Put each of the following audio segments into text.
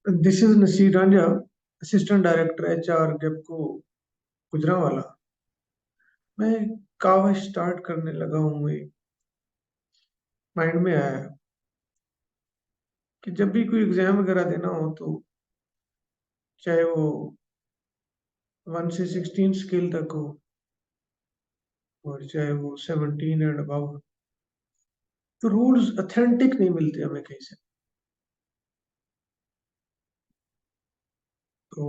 This is Naseer Ranjha, assistant director HR गेपको गुजरांवाला। मैं कावा स्टार्ट करने लगा हूँ। एक माइंड में आया कि जब भी कोई एग्जाम वगैरह देना हो तो चाहे वो 1 से 16 स्केल तक हो और चाहे वो 17 एंड अबव, तो रूल्स ऑथेंटिक नहीं मिलते हमें कहीं से। तो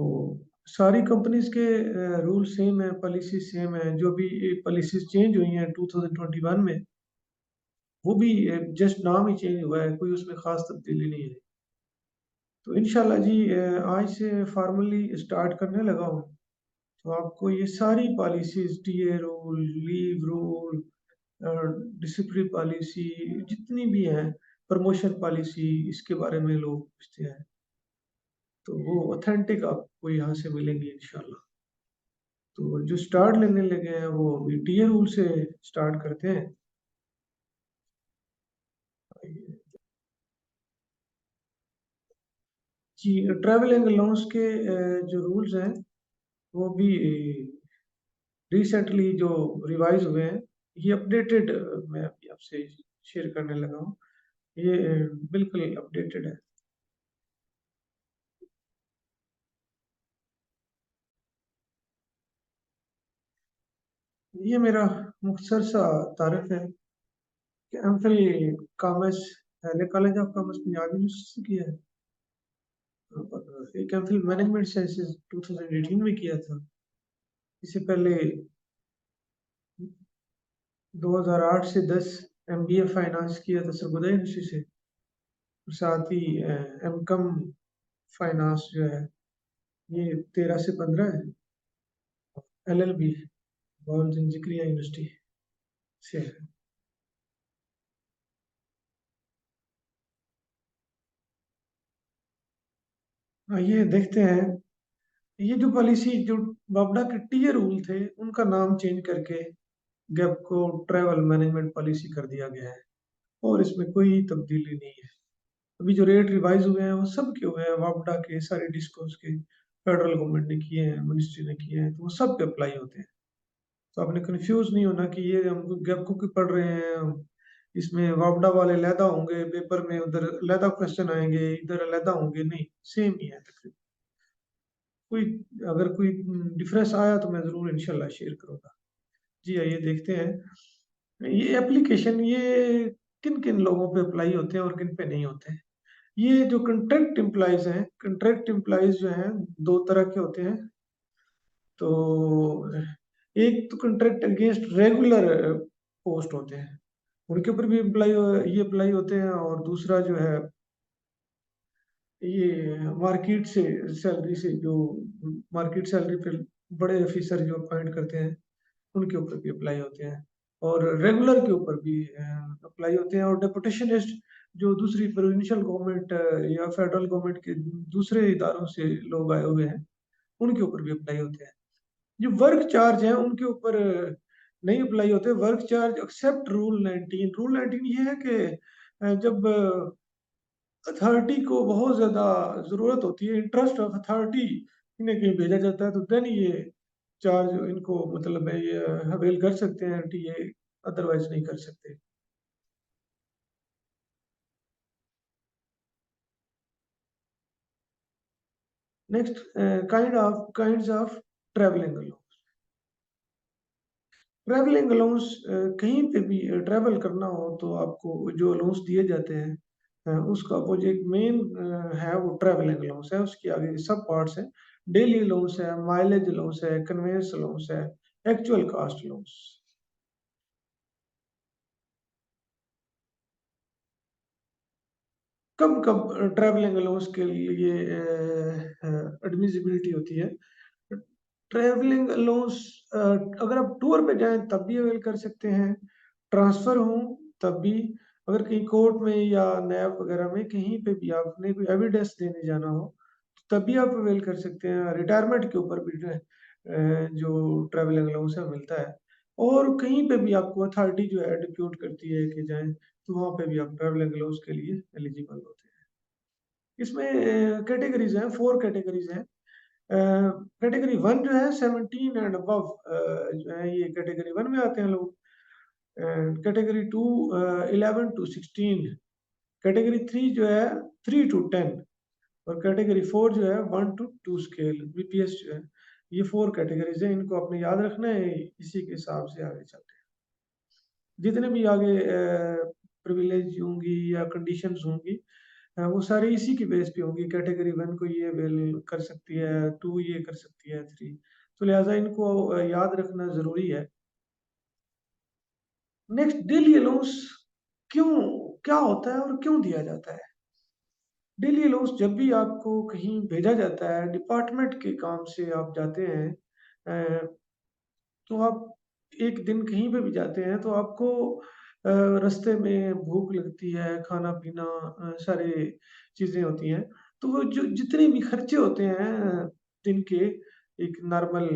सारी कंपनीज के रूल सेम है, पॉलिसी सेम है। जो भी पॉलिसीज चेंज हुई हैं 2021 में, वो भी जस्ट नाम ही चेंज हुआ है, कोई उसमें खास तब्दीली नहीं है। तो इंशाल्लाह जी आज से फॉर्मली स्टार्ट करने लगा हूँ। तो आपको ये सारी policies, TA rule, leave rule, disciplinary policy, जितनी भी हैं, प्रमोशन पॉलिसी, इसके बारे में लोग पूछते हैं। तो वो ऑथेंटिक आपको यहाँ से मिलेंगी इंशाल्लाह। तो जो स्टार्ट लेने लगे हैं वो अभी टीए रूल से स्टार्ट करते हैं। जी, ट्रैवलिंग अलाउंस के जो रूल्स हैं वो भी रिसेंटली जो रिवाइज हुए हैं, ये अपडेटेड मैं अभी आपसे शेयर करने लगा हूँ। ये बिल्कुल अपडेटेड है। ये मेरा मुख्तसर सा तारुफ है कि एमफिल कॉमर्स, पहले college of commerce Punjab university से किया है, और एक एमफिल मैनेजमेंट साइंसेज 2018 में किया था। इससे पहले 2008 से 10 एमबीए फाइनेंस किया था सरगोदा यूनिवर्सिटी से। और साथ ही एम कम फाइनेंस जो है ये 13 से 15 है। एलएलबी बॉन्ज इन जिक्रिया यूनिवर्सिटी से है। आइए देखते हैं। ये जो पॉलिसी, जो बाबडा के टीए रूल थे, उनका नाम चेंज करके गैप को ट्रैवल मैनेजमेंट पॉलिसी कर दिया गया है, और इसमें कोई तब्दीली नहीं है। अभी जो रेट रिवाइज हुए हैं वो सब के हुए हैं, वापडा के, सारे डिस्कोस के, फेडरल गवर्नमेंट ने किए हैं, मिनिस्ट्री ने किए हैं, तो वो सब पे अप्लाई होते हैं। तो आपने कंफ्यूज नहीं होना कि ये हम गैप को क्यों पढ़ रहे हैं, इसमें वापडा वाले अलहदा होंगे पेपर में, उधर अलहदा क्वेश्चन आएंगे, इधर अलहदा होंगे, नहीं, सेम ही है तकरीबन। कोई अगर कोई डिफरेंस आया तो मैं जरूर इंशाल्लाह शेयर करूंगा। जी आइए देखते हैं ये एप्लीकेशन, ये किन किन लोगों पे अप्लाई होते हैं और किन पे नहीं होते हैं। ये जो कंट्रैक्ट एम्प्लॉयज हैं, कंट्रैक्ट एम्प्लॉयज जो हैं दो तरह के होते हैं। तो एक तो कंट्रैक्ट अगेंस्ट रेगुलर पोस्ट होते हैं, उनके ऊपर भी अप्लाई, ये अप्लाई होते हैं। और दूसरा जो है, ये मार्केट से सैलरी से, जो मार्केट सैलरी पे बड़े ऑफिसर जो अपॉइंट करते हैं, उनके ऊपर भी अप्लाई होते हैं। और रेगुलर के ऊपर भी अप्लाई होते हैं। और डेपुटेशनिस्ट, जो दूसरी प्रोविंशियल गवर्नमेंट या फेडरल गवर्नमेंट के दूसरे इदारों से लोग आए हुए हैं, उनके ऊपर भी अप्लाई होते हैं। जो वर्क चार्ज है उनके ऊपर नहीं अप्लाई होते work charge, except rule 19। Rule 19 ये है कि जब अथॉरिटी को बहुत ज्यादा जरूरत होती है, इंटरेस्ट ऑफ अथॉरिटी इन्हें कहीं भेजा जाता है, तो देन ये चार्ज इनको मतलब है ये अवेल कर सकते हैं, ये अदरवाइज नहीं कर सकते। Next, kinds of travelling allowance. Travelling allowance, कहीं पे भी ट्रैवल करना हो तो आपको जो अलाउंस दिए जाते हैं, उसका वो जो एक मेन है वो ट्रैवलिंग अलाउंस है। उसके आगे सब पार्ट्स हैं। डेली अलाउंस है, माइलेज अलाउंस है, कन्वेंस अलाउंस है, एक्चुअल कास्ट अलाउंस। कब कब ट्रैवलिंग अलाउंस के लिए एडमिजिबिलिटी होती है? ट्रैवलिंग अलाउंस, अगर आप टूर पे जाएं तब भी अवेल कर सकते हैं, ट्रांसफर हो तब भी, अगर कहीं कोर्ट में या नैब वगैरह में कहीं पे भी आपने कोई एविडेंस देने जाना हो तो तब भी आप अवेल कर सकते हैं। रिटायरमेंट के ऊपर भी जो ट्रैवलिंग अलाउंस है मिलता है। और कहीं पे भी आपको अथॉरिटी जो है डिप्यूट करती है कि जाएं, तो वहाँ पे भी आप ट्रैवलिंग अलाउंस के लिए एलिजिबल होते हैं। इसमें कैटेगरीज हैं, 4 कैटेगरीज हैं। कैटेगरी 1 जो है 17 एंड अबव जो है ये कैटेगरी 1 में आते हैं लोग। कैटेगरी 2 11 टू 16, कैटेगरी 3 जो है 3 टू 10, और कैटेगरी 4 जो है 1 टू 2 स्केल बीपीएस जो है। ये 4 कैटेगरीज हैं, इनको आपने याद रखना है, इसी के हिसाब से आगे चलते हैं। जितने भी आगे प्रिविलेज होंगी या कंडीशंस होंगी, वो सारी इसी की बेस पे होंगी। कैटेगरी 1 को ये अवेल कर सकती है, 2 ये कर सकती है, 3। तो लिहाजा इनको याद रखना ज़रूरी है। नेक्स्ट, डेली अलाउंस क्यों, क्या होता है और क्यों दिया जाता है? डेली अलाउंस जब भी आपको कहीं भेजा जाता है, डिपार्टमेंट के काम से आप जाते हैं, अ, तो आप एक दिन कहीं पे भी जाते हैं तो आपको रास्ते में भूख लगती है, खाना-पीना सारी चीज़ें होती हैं। तो वो जो जितने भी खर्चे होते हैं दिन के, एक नॉर्मल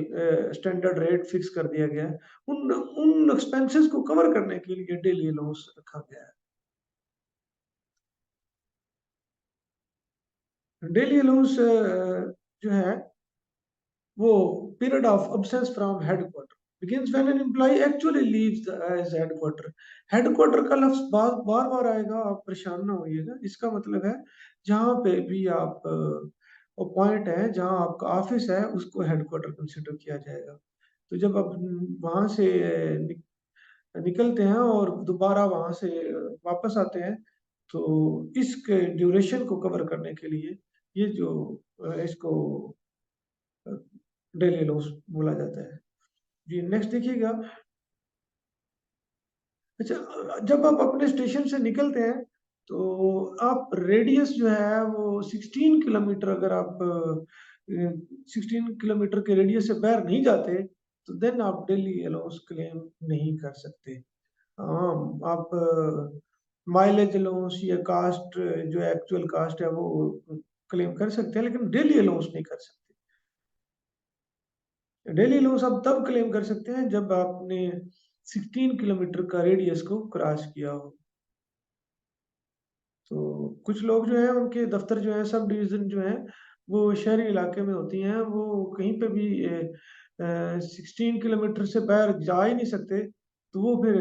स्टैंडर्ड रेट फिक्स कर दिया गया है। उन उन एक्सपेंसेस को कवर करने के लिए डेली अलाउंस रखा गया है। डेली अलाउंस जो है वो period of absence from headquarter begins when an employee actually leaves as headquarter। Headquarter का लफ्ज बार बार बार आएगा, आप परेशान ना होइएगा। इसका मतलब है जहाँ पे भी आप पॉइंट है, जहाँ आपका ऑफिस है, उसको हेडक्वार्टर कंसिडर किया जाएगा। तो जब आप वहां से निकलते हैं और दोबारा वहां से वापस आते हैं, तो इसके ड्यूरेशन को कवर करने के लिए ये जो इसको डेली लॉस बोला जाता है। जी, नेक्स्ट देखिएगा। अच्छा, जब आप अपने स्टेशन से निकलते हैं, तो आप रेडियस जो है वो 16 किलोमीटर, अगर आप 16 किलोमीटर के रेडियस से बाहर नहीं जाते, तो देन आप डेली अलाउंस क्लेम नहीं कर सकते। हाँ, आप माइलेज अलाउंस या कास्ट, जो एक्चुअल कास्ट है वो क्लेम कर सकते हैं, लेकिन डेली अलाउंस नहीं कर सकते। डेली लॉस आप तब क्लेम कर सकते हैं जब आपने 16 किलोमीटर का रेडियस को क्रॉस किया हो। तो कुछ लोग जो हैं उनके दफ्तर जो है, सब डिवीजन जो है वो शहरी इलाके में होती हैं, वो कहीं पे भी 16 किलोमीटर से बाहर जा ही नहीं सकते। तो वो फिर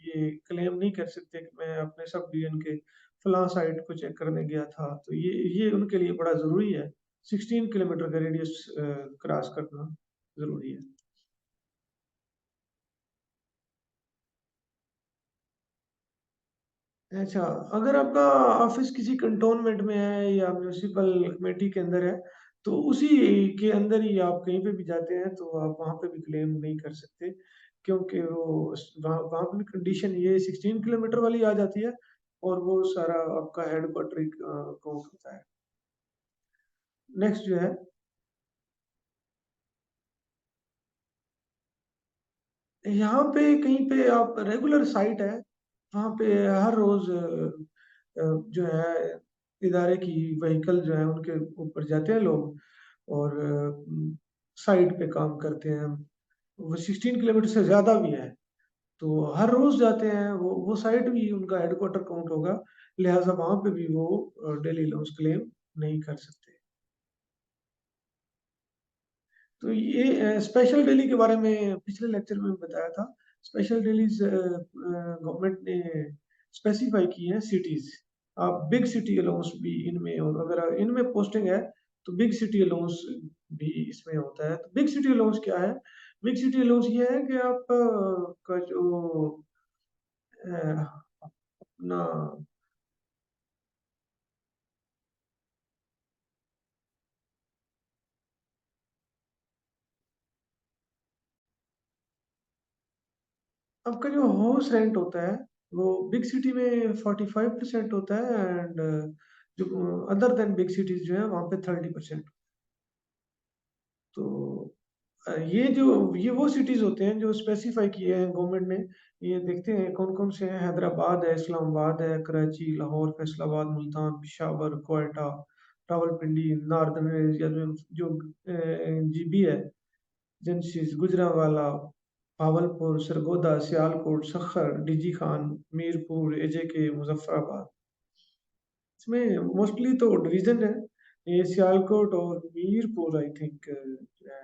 ये क्लेम नहीं कर सकते कि मैं अपने सब डिवीजन के फलां साइट को चेक करने गया था। तो ये उनके लिए बड़ा ज़रूरी है, 16 किलोमीटर का रेडियस क्रॉस करना ज़रूरी है। अच्छा, अगर आपका ऑफिस किसी कंटोनमेंट में है या म्युनिसिपल कमेटी के अंदर है, तो उसी के अंदर ही आप कहीं पे भी जाते हैं, तो आप वहाँ पे भी क्लेम नहीं कर सकते, क्योंकि वो वहाँ वहाँ पे भी कंडीशन ये 16 किलोमीटर वाली आ जाती है, और वो सारा आपका हेडक्वार्टर काउंट होता है। नेक्स्ट जो है, यहाँ पे कहीं पे आप रेगुलर साइट है, वहाँ पे हर रोज जो है इदारे की व्हीकल जो है उनके ऊपर जाते हैं लोग, और साइट पे काम करते हैं। वो 16 किलोमीटर से ज्यादा भी है, तो हर रोज जाते हैं, वो साइट भी उनका हेडक्वार्टर काउंट होगा। लिहाजा वहां पे भी वो डेली लॉस क्लेम नहीं कर सकते। तो ये स्पेशल डेली के बारे में पिछले लेक्चर में बताया था। स्पेशल डेलीज गवर्नमेंट ने स्पेसिफाई की है सिटीज। आप बिग सिटी अलाउंस भी इनमें, और अगर इनमें पोस्टिंग है तो बिग सिटी अलाउंस भी इसमें होता है। तो बिग सिटी अलाउंस क्या है? बिग सिटी अलाउंस ये है कि आप का जो अपना, आपका जो हाउस रेंट होता है वो बिग सिटी में 45% होता है, एंड जो अदर देन बिग सिटीज जो है वहाँ पे 30%। तो ये वो सिटीज होते हैं जो स्पेसिफाई किए हैं गवर्नमेंट ने। ये देखते हैं कौन कौन से हैं। हैदराबाद है, इस्लामाबाद है, कराची, लाहौर, फैसलाबाद, मुल्तान, पिशावर, क्वेटा, रावलपिंडी, नॉर्दर्न एरिया जो जीबी है, जंशीस, गुजरांवाला, भावलपुर, सरगोदा, सियालकोट, सखर, डीजी खान, मीरपुर, एजेके, मुजफ्फराबाद। इसमें मोस्टली तो डिवीजन है। ये सियालकोट और मीरपुर आई थिंक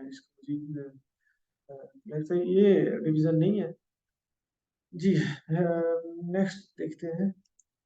इसको जीत वैसे ये डिवीजन नहीं है। जी नेक्स्ट देखते हैं।